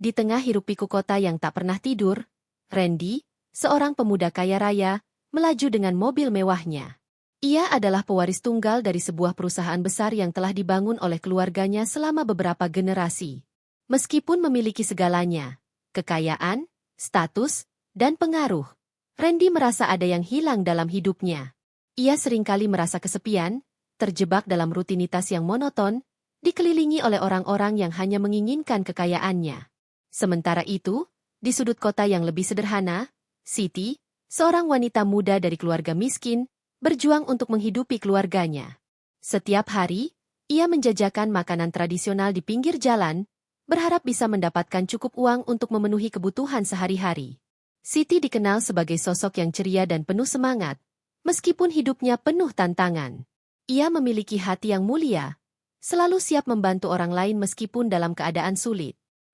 Di tengah hiruk-pikuk kota yang tak pernah tidur, Randy, seorang pemuda kaya raya, melaju dengan mobil mewahnya. Ia adalah pewaris tunggal dari sebuah perusahaan besar yang telah dibangun oleh keluarganya selama beberapa generasi. Meskipun memiliki segalanya, kekayaan, status, dan pengaruh, Randy merasa ada yang hilang dalam hidupnya. Ia seringkali merasa kesepian, terjebak dalam rutinitas yang monoton, dikelilingi oleh orang-orang yang hanya menginginkan kekayaannya. Sementara itu, di sudut kota yang lebih sederhana, Siti, seorang wanita muda dari keluarga miskin, berjuang untuk menghidupi keluarganya. Setiap hari, ia menjajakan makanan tradisional di pinggir jalan, berharap bisa mendapatkan cukup uang untuk memenuhi kebutuhan sehari-hari. Siti dikenal sebagai sosok yang ceria dan penuh semangat, meskipun hidupnya penuh tantangan. Ia memiliki hati yang mulia, selalu siap membantu orang lain meskipun dalam keadaan sulit.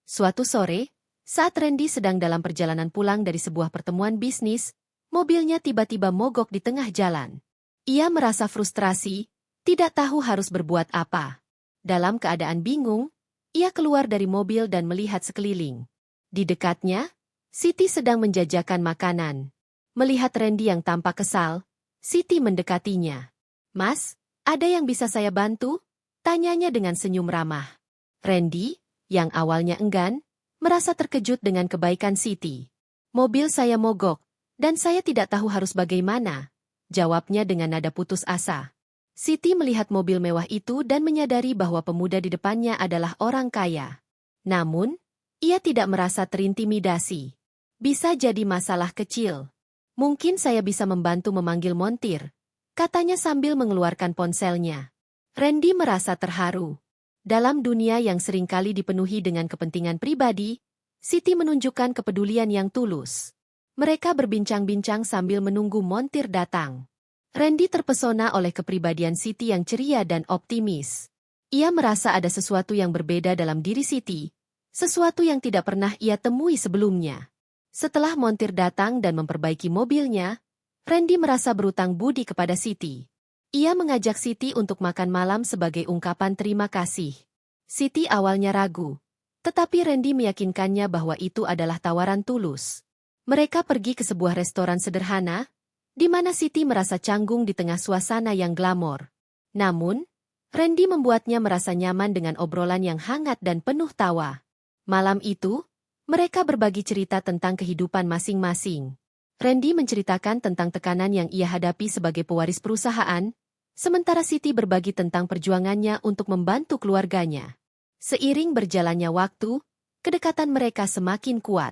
Suatu sore, saat Randy sedang dalam perjalanan pulang dari sebuah pertemuan bisnis, mobilnya tiba-tiba mogok di tengah jalan. Ia merasa frustrasi, tidak tahu harus berbuat apa. Dalam keadaan bingung, ia keluar dari mobil dan melihat sekeliling. Di dekatnya, Siti sedang menjajakan makanan. Melihat Randy yang tampak kesal, Siti mendekatinya. "Mas, ada yang bisa saya bantu?" tanyanya dengan senyum ramah. Randy, yang awalnya enggan, merasa terkejut dengan kebaikan Siti. "Mobil saya mogok, dan saya tidak tahu harus bagaimana," jawabnya dengan nada putus asa. Siti melihat mobil mewah itu dan menyadari bahwa pemuda di depannya adalah orang kaya. Namun, ia tidak merasa terintimidasi. "Bisa jadi masalah kecil. Mungkin saya bisa membantu memanggil montir," katanya sambil mengeluarkan ponselnya. Randy merasa terharu. Dalam dunia yang seringkali dipenuhi dengan kepentingan pribadi, Siti menunjukkan kepedulian yang tulus. Mereka berbincang-bincang sambil menunggu montir datang. Randy terpesona oleh kepribadian Siti yang ceria dan optimis. Ia merasa ada sesuatu yang berbeda dalam diri Siti, sesuatu yang tidak pernah ia temui sebelumnya. Setelah montir datang dan memperbaiki mobilnya, Randy merasa berutang budi kepada Siti. Ia mengajak Siti untuk makan malam sebagai ungkapan terima kasih. Siti awalnya ragu, tetapi Randy meyakinkannya bahwa itu adalah tawaran tulus. Mereka pergi ke sebuah restoran sederhana, di mana Siti merasa canggung di tengah suasana yang glamor. Namun, Randy membuatnya merasa nyaman dengan obrolan yang hangat dan penuh tawa. Malam itu, mereka berbagi cerita tentang kehidupan masing-masing. Randy menceritakan tentang tekanan yang ia hadapi sebagai pewaris perusahaan, sementara Siti berbagi tentang perjuangannya untuk membantu keluarganya. Seiring berjalannya waktu, kedekatan mereka semakin kuat.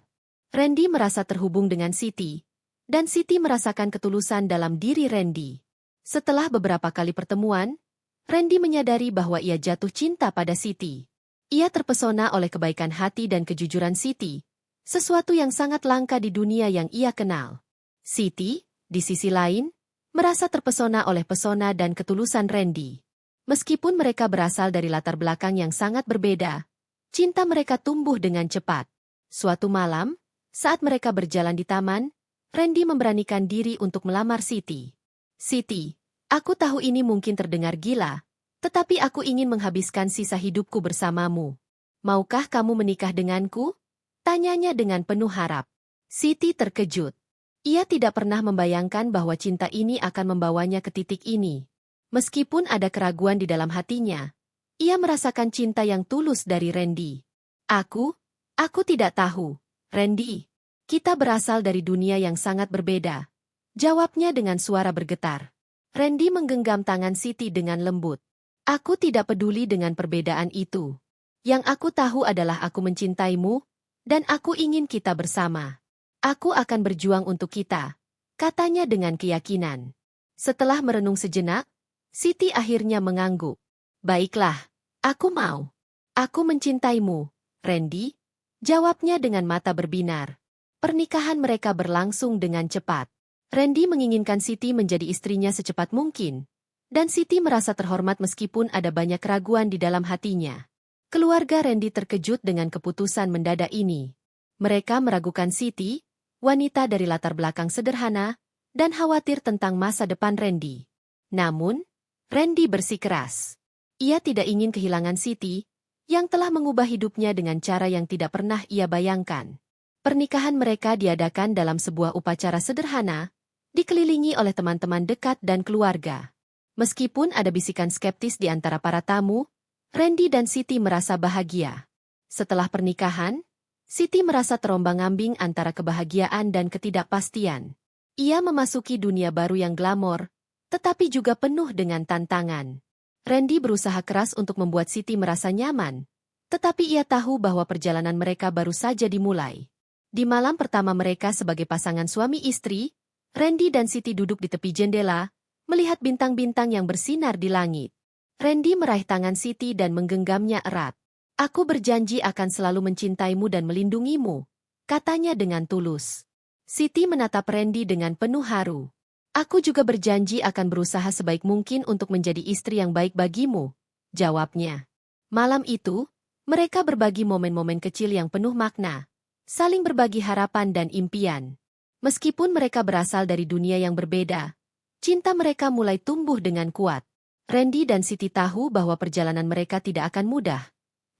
Randy merasa terhubung dengan Siti, dan Siti merasakan ketulusan dalam diri Randy. Setelah beberapa kali pertemuan, Randy menyadari bahwa ia jatuh cinta pada Siti. Ia terpesona oleh kebaikan hati dan kejujuran Siti, sesuatu yang sangat langka di dunia yang ia kenal. Siti, di sisi lain, merasa terpesona oleh pesona dan ketulusan Randy. Meskipun mereka berasal dari latar belakang yang sangat berbeda, cinta mereka tumbuh dengan cepat. Suatu malam, saat mereka berjalan di taman, Randy memberanikan diri untuk melamar Siti. "Siti, aku tahu ini mungkin terdengar gila, tetapi aku ingin menghabiskan sisa hidupku bersamamu. Maukah kamu menikah denganku?" tanyanya dengan penuh harap. Siti terkejut. Ia tidak pernah membayangkan bahwa cinta ini akan membawanya ke titik ini. Meskipun ada keraguan di dalam hatinya, ia merasakan cinta yang tulus dari Randy. Aku tidak tahu, Randy. Kita berasal dari dunia yang sangat berbeda," jawabnya dengan suara bergetar. Randy menggenggam tangan Siti dengan lembut. "Aku tidak peduli dengan perbedaan itu. Yang aku tahu adalah aku mencintaimu, dan aku ingin kita bersama. Aku akan berjuang untuk kita," katanya dengan keyakinan. Setelah merenung sejenak, Siti akhirnya mengangguk. "Baiklah, aku mau. Aku mencintaimu, Randy," jawabnya dengan mata berbinar. Pernikahan mereka berlangsung dengan cepat. Randy menginginkan Siti menjadi istrinya secepat mungkin, dan Siti merasa terhormat meskipun ada banyak keraguan di dalam hatinya. Keluarga Randy terkejut dengan keputusan mendadak ini. Mereka meragukan Siti, wanita dari latar belakang sederhana, dan khawatir tentang masa depan Randy. Namun, Randy bersikeras. Ia tidak ingin kehilangan Siti, yang telah mengubah hidupnya dengan cara yang tidak pernah ia bayangkan. Pernikahan mereka diadakan dalam sebuah upacara sederhana, dikelilingi oleh teman-teman dekat dan keluarga. Meskipun ada bisikan skeptis di antara para tamu, Randy dan Siti merasa bahagia. Setelah pernikahan, Siti merasa terombang-ambing antara kebahagiaan dan ketidakpastian. Ia memasuki dunia baru yang glamor, tetapi juga penuh dengan tantangan. Randy berusaha keras untuk membuat Siti merasa nyaman, tetapi ia tahu bahwa perjalanan mereka baru saja dimulai. Di malam pertama mereka sebagai pasangan suami istri, Randy dan Siti duduk di tepi jendela, melihat bintang-bintang yang bersinar di langit. Randy meraih tangan Siti dan menggenggamnya erat. "Aku berjanji akan selalu mencintaimu dan melindungimu," katanya dengan tulus. Siti menatap Randy dengan penuh haru. "Aku juga berjanji akan berusaha sebaik mungkin untuk menjadi istri yang baik bagimu," jawabnya. Malam itu, mereka berbagi momen-momen kecil yang penuh makna, saling berbagi harapan dan impian. Meskipun mereka berasal dari dunia yang berbeda, cinta mereka mulai tumbuh dengan kuat. Randy dan Siti tahu bahwa perjalanan mereka tidak akan mudah,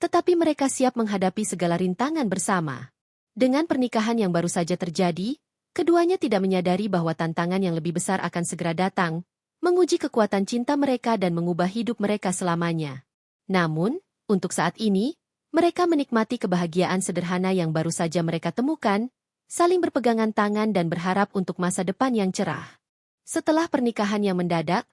tetapi mereka siap menghadapi segala rintangan bersama. Dengan pernikahan yang baru saja terjadi, keduanya tidak menyadari bahwa tantangan yang lebih besar akan segera datang, menguji kekuatan cinta mereka dan mengubah hidup mereka selamanya. Namun, untuk saat ini, mereka menikmati kebahagiaan sederhana yang baru saja mereka temukan, saling berpegangan tangan dan berharap untuk masa depan yang cerah. Setelah pernikahan yang mendadak,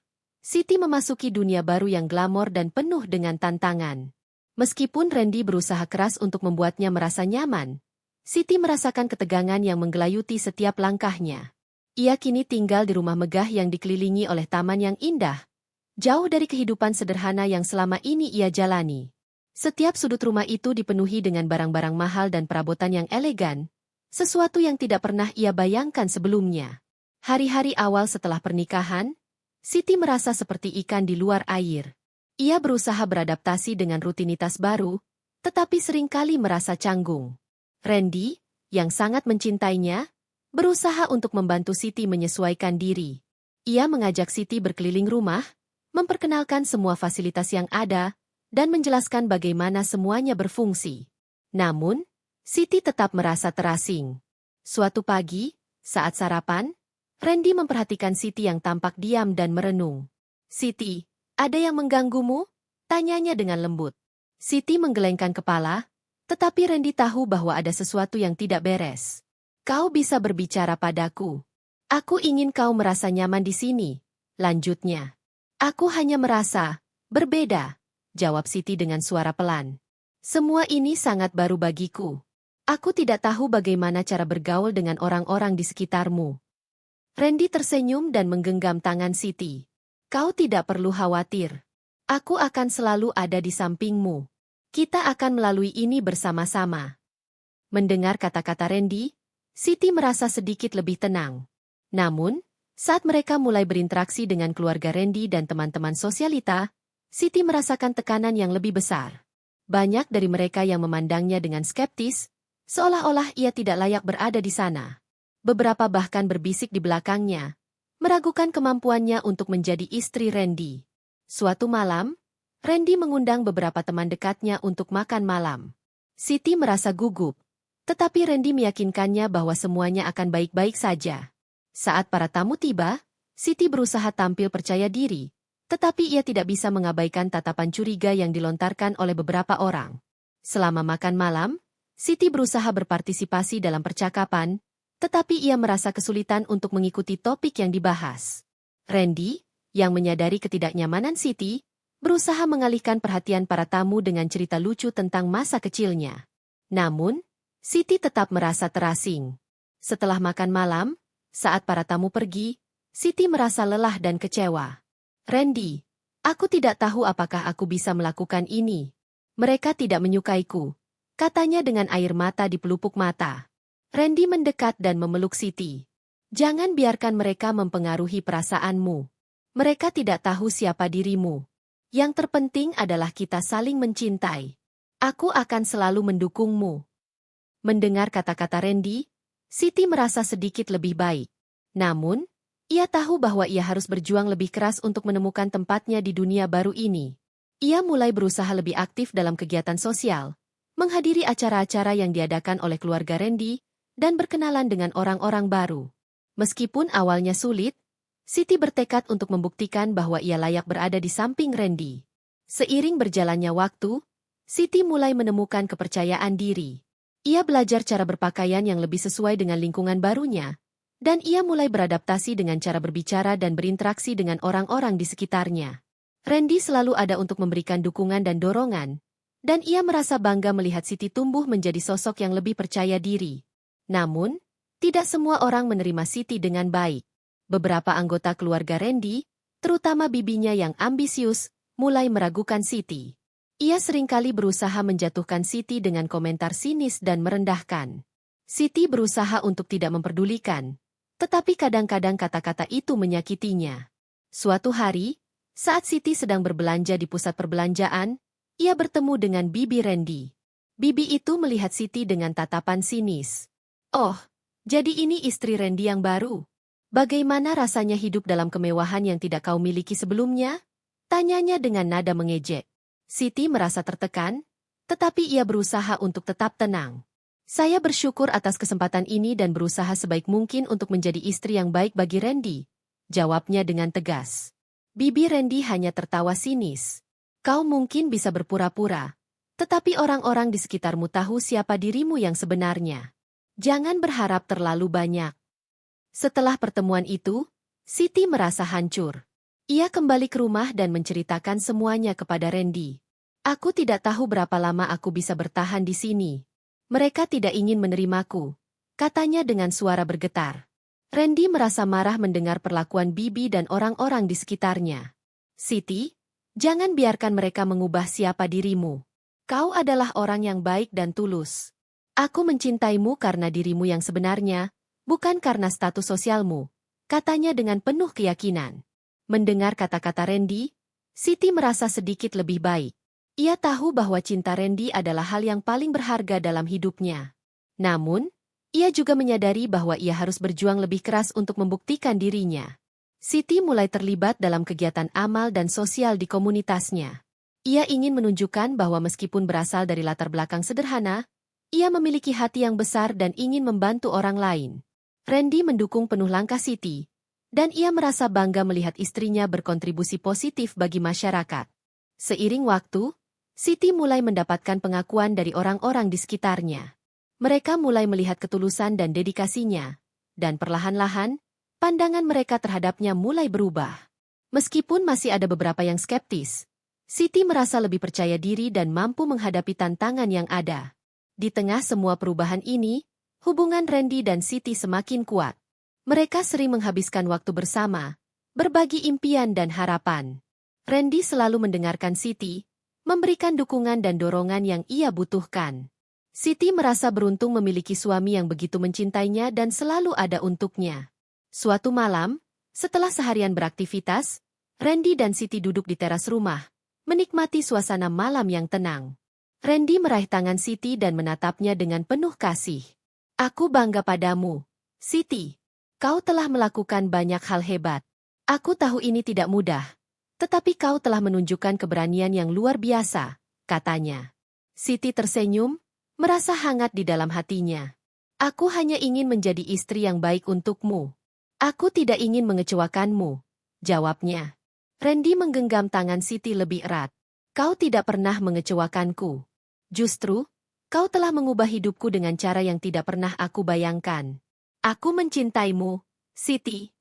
Siti memasuki dunia baru yang glamor dan penuh dengan tantangan. Meskipun Randy berusaha keras untuk membuatnya merasa nyaman, Siti merasakan ketegangan yang menggelayuti setiap langkahnya. Ia kini tinggal di rumah megah yang dikelilingi oleh taman yang indah, jauh dari kehidupan sederhana yang selama ini ia jalani. Setiap sudut rumah itu dipenuhi dengan barang-barang mahal dan perabotan yang elegan, sesuatu yang tidak pernah ia bayangkan sebelumnya. Hari-hari awal setelah pernikahan, Siti merasa seperti ikan di luar air. Ia berusaha beradaptasi dengan rutinitas baru, tetapi seringkali merasa canggung. Randy, yang sangat mencintainya, berusaha untuk membantu Siti menyesuaikan diri. Ia mengajak Siti berkeliling rumah, memperkenalkan semua fasilitas yang ada, dan menjelaskan bagaimana semuanya berfungsi. Namun, Siti tetap merasa terasing. Suatu pagi, saat sarapan, Randy memperhatikan Siti yang tampak diam dan merenung. "Siti, ada yang mengganggumu?" tanyanya dengan lembut. Siti menggelengkan kepala, tetapi Randy tahu bahwa ada sesuatu yang tidak beres. "Kau bisa berbicara padaku. Aku ingin kau merasa nyaman di sini," lanjutnya. "Aku hanya merasa berbeda," jawab Siti dengan suara pelan. "Semua ini sangat baru bagiku. Aku tidak tahu bagaimana cara bergaul dengan orang-orang di sekitarmu." Randy tersenyum dan menggenggam tangan Siti. "Kau tidak perlu khawatir. Aku akan selalu ada di sampingmu. Kita akan melalui ini bersama-sama." Mendengar kata-kata Randy, Siti merasa sedikit lebih tenang. Namun, saat mereka mulai berinteraksi dengan keluarga Randy dan teman-teman sosialita, Siti merasakan tekanan yang lebih besar. Banyak dari mereka yang memandangnya dengan skeptis, seolah-olah ia tidak layak berada di sana. Beberapa bahkan berbisik di belakangnya, meragukan kemampuannya untuk menjadi istri Randy. Suatu malam, Randy mengundang beberapa teman dekatnya untuk makan malam. Siti merasa gugup, tetapi Randy meyakinkannya bahwa semuanya akan baik-baik saja. Saat para tamu tiba, Siti berusaha tampil percaya diri, tetapi ia tidak bisa mengabaikan tatapan curiga yang dilontarkan oleh beberapa orang. Selama makan malam, Siti berusaha berpartisipasi dalam percakapan, tetapi ia merasa kesulitan untuk mengikuti topik yang dibahas. Randy, yang menyadari ketidaknyamanan Siti, berusaha mengalihkan perhatian para tamu dengan cerita lucu tentang masa kecilnya. Namun, Siti tetap merasa terasing. Setelah makan malam, saat para tamu pergi, Siti merasa lelah dan kecewa. "Randy, aku tidak tahu apakah aku bisa melakukan ini. Mereka tidak menyukaiku," katanya dengan air mata di pelupuk mata. Randy mendekat dan memeluk Siti. "Jangan biarkan mereka mempengaruhi perasaanmu. Mereka tidak tahu siapa dirimu. Yang terpenting adalah kita saling mencintai. Aku akan selalu mendukungmu." Mendengar kata-kata Randy, Siti merasa sedikit lebih baik. Namun, ia tahu bahwa ia harus berjuang lebih keras untuk menemukan tempatnya di dunia baru ini. Ia mulai berusaha lebih aktif dalam kegiatan sosial, menghadiri acara-acara yang diadakan oleh keluarga Randy, dan berkenalan dengan orang-orang baru. Meskipun awalnya sulit, Siti bertekad untuk membuktikan bahwa ia layak berada di samping Randy. Seiring berjalannya waktu, Siti mulai menemukan kepercayaan diri. Ia belajar cara berpakaian yang lebih sesuai dengan lingkungan barunya, dan ia mulai beradaptasi dengan cara berbicara dan berinteraksi dengan orang-orang di sekitarnya. Randy selalu ada untuk memberikan dukungan dan dorongan, dan ia merasa bangga melihat Siti tumbuh menjadi sosok yang lebih percaya diri. Namun, tidak semua orang menerima Siti dengan baik. Beberapa anggota keluarga Randy, terutama bibinya yang ambisius, mulai meragukan Siti. Ia seringkali berusaha menjatuhkan Siti dengan komentar sinis dan merendahkan. Siti berusaha untuk tidak memperdulikan, tetapi kadang-kadang kata-kata itu menyakitinya. Suatu hari, saat Siti sedang berbelanja di pusat perbelanjaan, ia bertemu dengan bibi Randy. Bibi itu melihat Siti dengan tatapan sinis. "Oh, jadi ini istri Randy yang baru? Bagaimana rasanya hidup dalam kemewahan yang tidak kau miliki sebelumnya?" Tanyanya dengan nada mengejek. Siti merasa tertekan, tetapi ia berusaha untuk tetap tenang. "Saya bersyukur atas kesempatan ini dan berusaha sebaik mungkin untuk menjadi istri yang baik bagi Randy," jawabnya dengan tegas. Bibi Randy hanya tertawa sinis. "Kau mungkin bisa berpura-pura, tetapi orang-orang di sekitarmu tahu siapa dirimu yang sebenarnya. Jangan berharap terlalu banyak." Setelah pertemuan itu, Siti merasa hancur. Ia kembali ke rumah dan menceritakan semuanya kepada Randy. "Aku tidak tahu berapa lama aku bisa bertahan di sini. Mereka tidak ingin menerimaku," katanya dengan suara bergetar. Randy merasa marah mendengar perlakuan bibi dan orang-orang di sekitarnya. "Siti, jangan biarkan mereka mengubah siapa dirimu. Kau adalah orang yang baik dan tulus. Aku mencintaimu karena dirimu yang sebenarnya, bukan karena status sosialmu," katanya dengan penuh keyakinan. Mendengar kata-kata Randy, Siti merasa sedikit lebih baik. Ia tahu bahwa cinta Randy adalah hal yang paling berharga dalam hidupnya. Namun, ia juga menyadari bahwa ia harus berjuang lebih keras untuk membuktikan dirinya. Siti mulai terlibat dalam kegiatan amal dan sosial di komunitasnya. Ia ingin menunjukkan bahwa meskipun berasal dari latar belakang sederhana, ia memiliki hati yang besar dan ingin membantu orang lain. Randy mendukung penuh langkah Siti, dan ia merasa bangga melihat istrinya berkontribusi positif bagi masyarakat. Seiring waktu, Siti mulai mendapatkan pengakuan dari orang-orang di sekitarnya. Mereka mulai melihat ketulusan dan dedikasinya, dan perlahan-lahan, pandangan mereka terhadapnya mulai berubah. Meskipun masih ada beberapa yang skeptis, Siti merasa lebih percaya diri dan mampu menghadapi tantangan yang ada. Di tengah semua perubahan ini, hubungan Randy dan Siti semakin kuat. Mereka sering menghabiskan waktu bersama, berbagi impian dan harapan. Randy selalu mendengarkan Siti, memberikan dukungan dan dorongan yang ia butuhkan. Siti merasa beruntung memiliki suami yang begitu mencintainya dan selalu ada untuknya. Suatu malam, setelah seharian beraktivitas, Randy dan Siti duduk di teras rumah, menikmati suasana malam yang tenang. Randy meraih tangan Siti dan menatapnya dengan penuh kasih. "Aku bangga padamu, Siti. Kau telah melakukan banyak hal hebat. Aku tahu ini tidak mudah, tetapi kau telah menunjukkan keberanian yang luar biasa," katanya. Siti tersenyum, merasa hangat di dalam hatinya. "Aku hanya ingin menjadi istri yang baik untukmu. Aku tidak ingin mengecewakanmu," jawabnya. Randy menggenggam tangan Siti lebih erat. "Kau tidak pernah mengecewakanku. Justru, kau telah mengubah hidupku dengan cara yang tidak pernah aku bayangkan. Aku mencintaimu, Siti."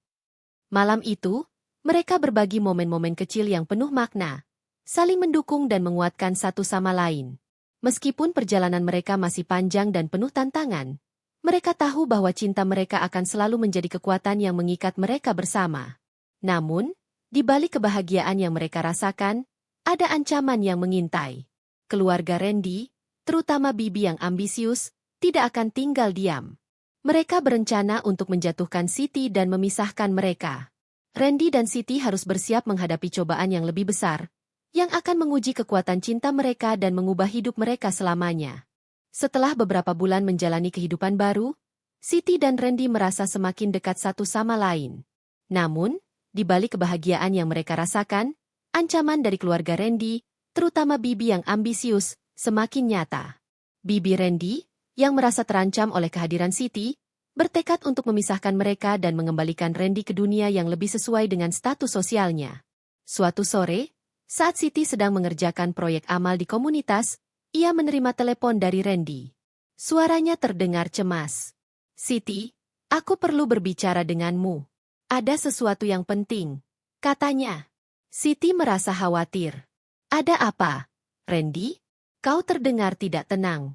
Malam itu, mereka berbagi momen-momen kecil yang penuh makna, saling mendukung dan menguatkan satu sama lain. Meskipun perjalanan mereka masih panjang dan penuh tantangan, mereka tahu bahwa cinta mereka akan selalu menjadi kekuatan yang mengikat mereka bersama. Namun, di balik kebahagiaan yang mereka rasakan, ada ancaman yang mengintai. Keluarga Randy, terutama bibi yang ambisius, tidak akan tinggal diam. Mereka berencana untuk menjatuhkan Siti dan memisahkan mereka. Randy dan Siti harus bersiap menghadapi cobaan yang lebih besar, yang akan menguji kekuatan cinta mereka dan mengubah hidup mereka selamanya. Setelah beberapa bulan menjalani kehidupan baru, Siti dan Randy merasa semakin dekat satu sama lain. Namun, di balik kebahagiaan yang mereka rasakan, ancaman dari keluarga Randy, terutama Bibi yang ambisius, semakin nyata. Bibi Randy, yang merasa terancam oleh kehadiran Siti, bertekad untuk memisahkan mereka dan mengembalikan Randy ke dunia yang lebih sesuai dengan status sosialnya. Suatu sore, saat Siti sedang mengerjakan proyek amal di komunitas, ia menerima telepon dari Randy. Suaranya terdengar cemas. "Siti, aku perlu berbicara denganmu. Ada sesuatu yang penting," katanya. Siti merasa khawatir. "Ada apa, Randy? Kau terdengar tidak tenang."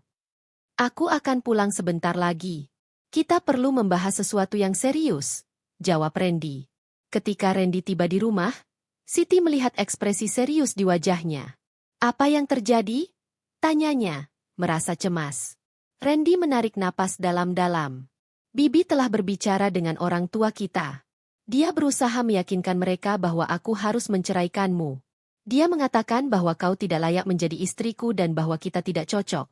"Aku akan pulang sebentar lagi. Kita perlu membahas sesuatu yang serius," jawab Randy. Ketika Randy tiba di rumah, Siti melihat ekspresi serius di wajahnya. "Apa yang terjadi?" tanyanya, merasa cemas. Randy menarik napas dalam-dalam. "Bibi telah berbicara dengan orang tua kita. Dia berusaha meyakinkan mereka bahwa aku harus menceraikanmu. Dia mengatakan bahwa kau tidak layak menjadi istriku dan bahwa kita tidak cocok,"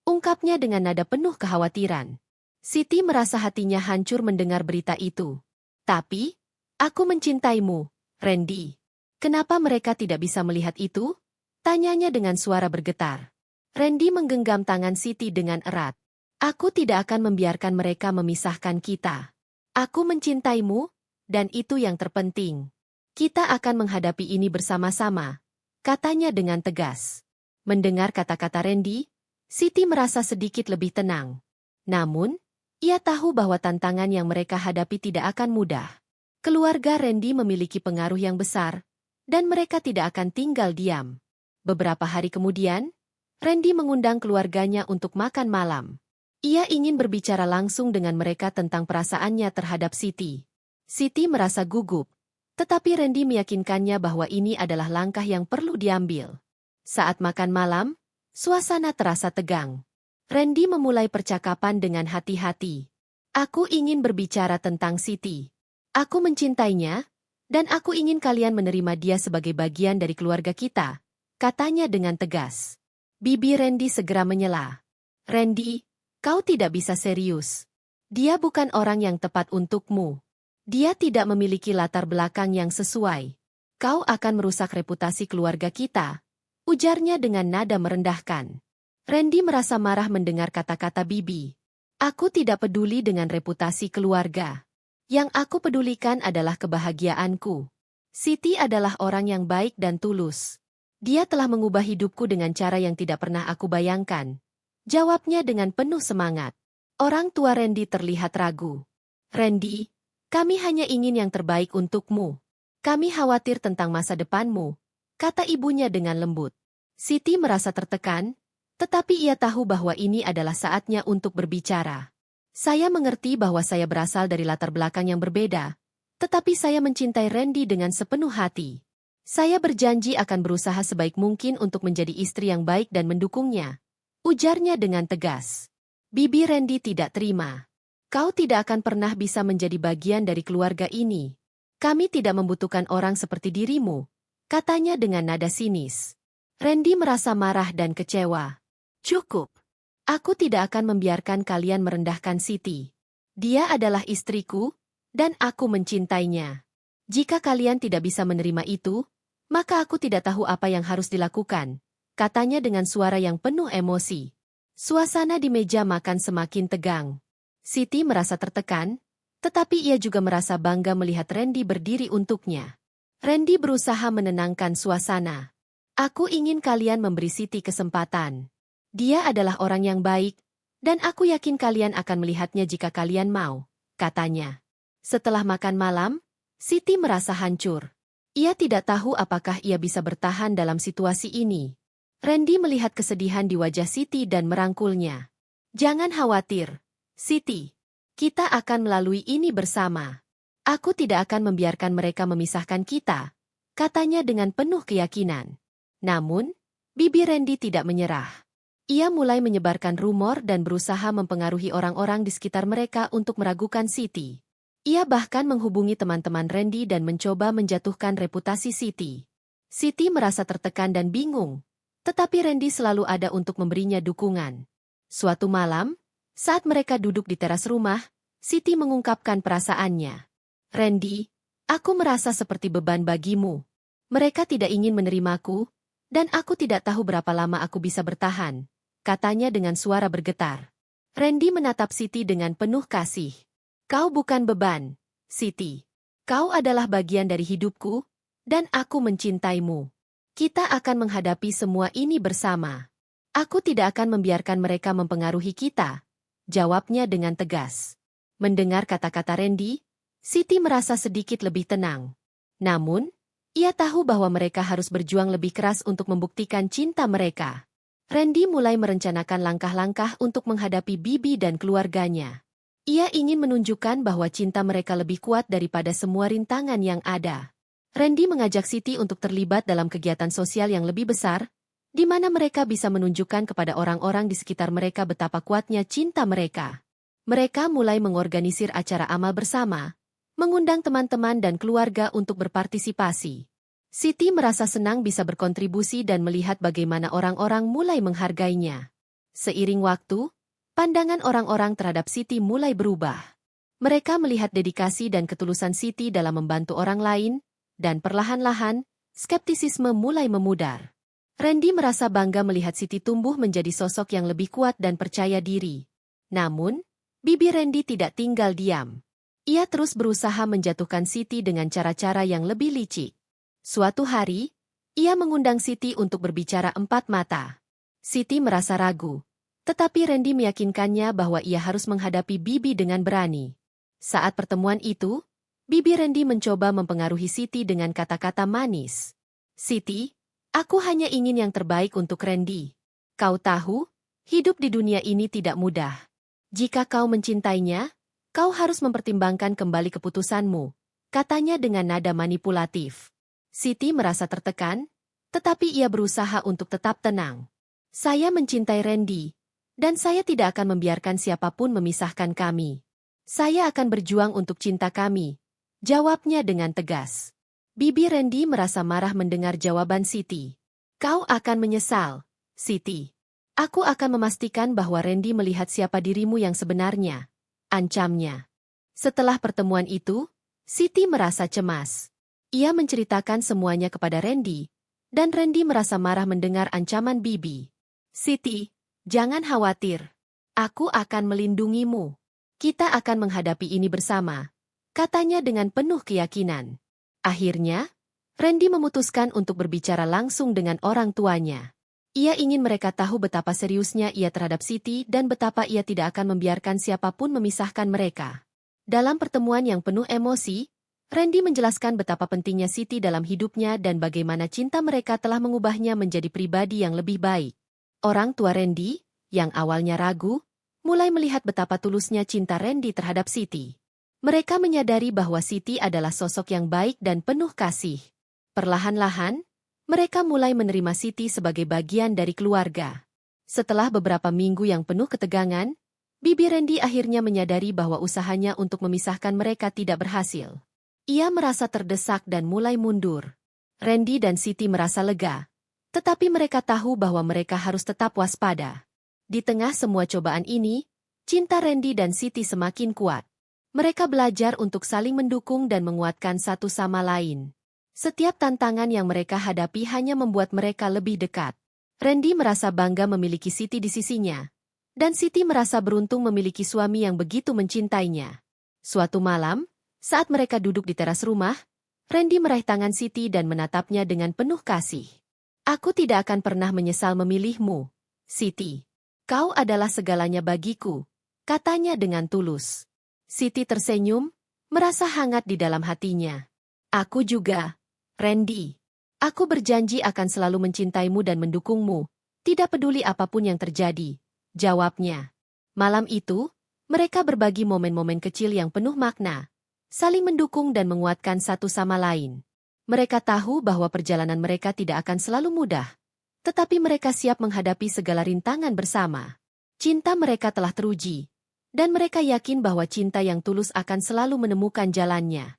ungkapnya dengan nada penuh kekhawatiran. Siti merasa hatinya hancur mendengar berita itu. "Tapi, aku mencintaimu, Randy. Kenapa mereka tidak bisa melihat itu?" tanyanya dengan suara bergetar. Randy menggenggam tangan Siti dengan erat. "Aku tidak akan membiarkan mereka memisahkan kita. Aku mencintaimu, dan itu yang terpenting. Kita akan menghadapi ini bersama-sama," katanya dengan tegas. Mendengar kata-kata Randy, Siti merasa sedikit lebih tenang. Namun, ia tahu bahwa tantangan yang mereka hadapi tidak akan mudah. Keluarga Randy memiliki pengaruh yang besar, dan mereka tidak akan tinggal diam. Beberapa hari kemudian, Randy mengundang keluarganya untuk makan malam. Ia ingin berbicara langsung dengan mereka tentang perasaannya terhadap Siti. Siti merasa gugup, tetapi Randy meyakinkannya bahwa ini adalah langkah yang perlu diambil. Saat makan malam, suasana terasa tegang. Randy memulai percakapan dengan hati-hati. "Aku ingin berbicara tentang Siti. Aku mencintainya, dan aku ingin kalian menerima dia sebagai bagian dari keluarga kita," katanya dengan tegas. Bibi Randy segera menyela. "Randy, kau tidak bisa serius. Dia bukan orang yang tepat untukmu. Dia tidak memiliki latar belakang yang sesuai. Kau akan merusak reputasi keluarga kita," ujarnya dengan nada merendahkan. Randy merasa marah mendengar kata-kata Bibi. "Aku tidak peduli dengan reputasi keluarga. Yang aku pedulikan adalah kebahagiaanku. Siti adalah orang yang baik dan tulus. Dia telah mengubah hidupku dengan cara yang tidak pernah aku bayangkan," jawabnya dengan penuh semangat. Orang tua Randy terlihat ragu. "Randy, kami hanya ingin yang terbaik untukmu. Kami khawatir tentang masa depanmu," kata ibunya dengan lembut. Siti merasa tertekan, tetapi ia tahu bahwa ini adalah saatnya untuk berbicara. "Saya mengerti bahwa saya berasal dari latar belakang yang berbeda, tetapi saya mencintai Randy dengan sepenuh hati. Saya berjanji akan berusaha sebaik mungkin untuk menjadi istri yang baik dan mendukungnya," ujarnya dengan tegas. Bibi Randy tidak terima. "Kau tidak akan pernah bisa menjadi bagian dari keluarga ini. Kami tidak membutuhkan orang seperti dirimu," katanya dengan nada sinis. Randy merasa marah dan kecewa. "Cukup. Aku tidak akan membiarkan kalian merendahkan Siti. Dia adalah istriku, dan aku mencintainya. Jika kalian tidak bisa menerima itu, maka aku tidak tahu apa yang harus dilakukan," katanya dengan suara yang penuh emosi. Suasana di meja makan semakin tegang. Siti merasa tertekan, tetapi ia juga merasa bangga melihat Randy berdiri untuknya. Randy berusaha menenangkan suasana. "Aku ingin kalian memberi Siti kesempatan. Dia adalah orang yang baik, dan aku yakin kalian akan melihatnya jika kalian mau," katanya. Setelah makan malam, Siti merasa hancur. Ia tidak tahu apakah ia bisa bertahan dalam situasi ini. Randy melihat kesedihan di wajah Siti dan merangkulnya. "Jangan khawatir, Siti. Kita akan melalui ini bersama. Aku tidak akan membiarkan mereka memisahkan kita," katanya dengan penuh keyakinan. Namun, Bibi Randy tidak menyerah. Ia mulai menyebarkan rumor dan berusaha mempengaruhi orang-orang di sekitar mereka untuk meragukan Siti. Ia bahkan menghubungi teman-teman Randy dan mencoba menjatuhkan reputasi Siti. Siti merasa tertekan dan bingung, tetapi Randy selalu ada untuk memberinya dukungan. Suatu malam, saat mereka duduk di teras rumah, Siti mengungkapkan perasaannya. "Randy, aku merasa seperti beban bagimu. Mereka tidak ingin menerimaku, Dan aku tidak tahu berapa lama aku bisa bertahan, katanya dengan suara bergetar. Randy menatap Siti dengan penuh kasih. Kau bukan beban, Siti. Kau adalah bagian dari hidupku, dan aku mencintaimu. Kita akan menghadapi semua ini bersama. Aku tidak akan membiarkan mereka mempengaruhi kita, jawabnya dengan tegas. Mendengar kata-kata Randy, Siti merasa sedikit lebih tenang. Namun, ia tahu bahwa mereka harus berjuang lebih keras untuk membuktikan cinta mereka. Randy mulai merencanakan langkah-langkah untuk menghadapi Bibi dan keluarganya. Ia ingin menunjukkan bahwa cinta mereka lebih kuat daripada semua rintangan yang ada. Randy mengajak Siti untuk terlibat dalam kegiatan sosial yang lebih besar, di mana mereka bisa menunjukkan kepada orang-orang di sekitar mereka betapa kuatnya cinta mereka. Mereka mulai mengorganisir acara amal bersama, mengundang teman-teman dan keluarga untuk berpartisipasi. Siti merasa senang bisa berkontribusi dan melihat bagaimana orang-orang mulai menghargainya. Seiring waktu, pandangan orang-orang terhadap Siti mulai berubah. Mereka melihat dedikasi dan ketulusan Siti dalam membantu orang lain, dan perlahan-lahan, skeptisisme mulai memudar. Randy merasa bangga melihat Siti tumbuh menjadi sosok yang lebih kuat dan percaya diri. Namun, Bibi Randy tidak tinggal diam. Ia terus berusaha menjatuhkan Siti dengan cara-cara yang lebih licik. Suatu hari, ia mengundang Siti untuk berbicara empat mata. Siti merasa ragu, tetapi Randy meyakinkannya bahwa ia harus menghadapi Bibi dengan berani. Saat pertemuan itu, Bibi Randy mencoba mempengaruhi Siti dengan kata-kata manis. Siti, aku hanya ingin yang terbaik untuk Randy. Kau tahu, hidup di dunia ini tidak mudah. Jika kau mencintainya, kau harus mempertimbangkan kembali keputusanmu, katanya dengan nada manipulatif. Siti merasa tertekan, tetapi ia berusaha untuk tetap tenang. Saya mencintai Randy, dan saya tidak akan membiarkan siapapun memisahkan kami. Saya akan berjuang untuk cinta kami, jawabnya dengan tegas. Bibi Randy merasa marah mendengar jawaban Siti. Kau akan menyesal, Siti. Aku akan memastikan bahwa Randy melihat siapa dirimu yang sebenarnya, ancamnya. Setelah pertemuan itu, Siti merasa cemas. Ia menceritakan semuanya kepada Randy, dan Randy merasa marah mendengar ancaman Bibi. Siti, jangan khawatir. Aku akan melindungimu. Kita akan menghadapi ini bersama, katanya dengan penuh keyakinan. Akhirnya, Randy memutuskan untuk berbicara langsung dengan orang tuanya. Ia ingin mereka tahu betapa seriusnya ia terhadap Siti dan betapa ia tidak akan membiarkan siapapun memisahkan mereka. Dalam pertemuan yang penuh emosi, Randy menjelaskan betapa pentingnya Siti dalam hidupnya dan bagaimana cinta mereka telah mengubahnya menjadi pribadi yang lebih baik. Orang tua Randy, yang awalnya ragu, mulai melihat betapa tulusnya cinta Randy terhadap Siti. Mereka menyadari bahwa Siti adalah sosok yang baik dan penuh kasih. Perlahan-lahan, mereka mulai menerima Siti sebagai bagian dari keluarga. Setelah beberapa minggu yang penuh ketegangan, Bibi Randy akhirnya menyadari bahwa usahanya untuk memisahkan mereka tidak berhasil. Ia merasa terdesak dan mulai mundur. Randy dan Siti merasa lega, tetapi mereka tahu bahwa mereka harus tetap waspada. Di tengah semua cobaan ini, cinta Randy dan Siti semakin kuat. Mereka belajar untuk saling mendukung dan menguatkan satu sama lain. Setiap tantangan yang mereka hadapi hanya membuat mereka lebih dekat. Randy merasa bangga memiliki Siti di sisinya, dan Siti merasa beruntung memiliki suami yang begitu mencintainya. Suatu malam, saat mereka duduk di teras rumah, Randy meraih tangan Siti dan menatapnya dengan penuh kasih. Aku tidak akan pernah menyesal memilihmu, Siti. Kau adalah segalanya bagiku, katanya dengan tulus. Siti tersenyum, merasa hangat di dalam hatinya. Aku juga, Randy. Aku berjanji akan selalu mencintaimu dan mendukungmu, tidak peduli apapun yang terjadi, jawabnya. Malam itu, mereka berbagi momen-momen kecil yang penuh makna, saling mendukung dan menguatkan satu sama lain. Mereka tahu bahwa perjalanan mereka tidak akan selalu mudah, tetapi mereka siap menghadapi segala rintangan bersama. Cinta mereka telah teruji, dan mereka yakin bahwa cinta yang tulus akan selalu menemukan jalannya.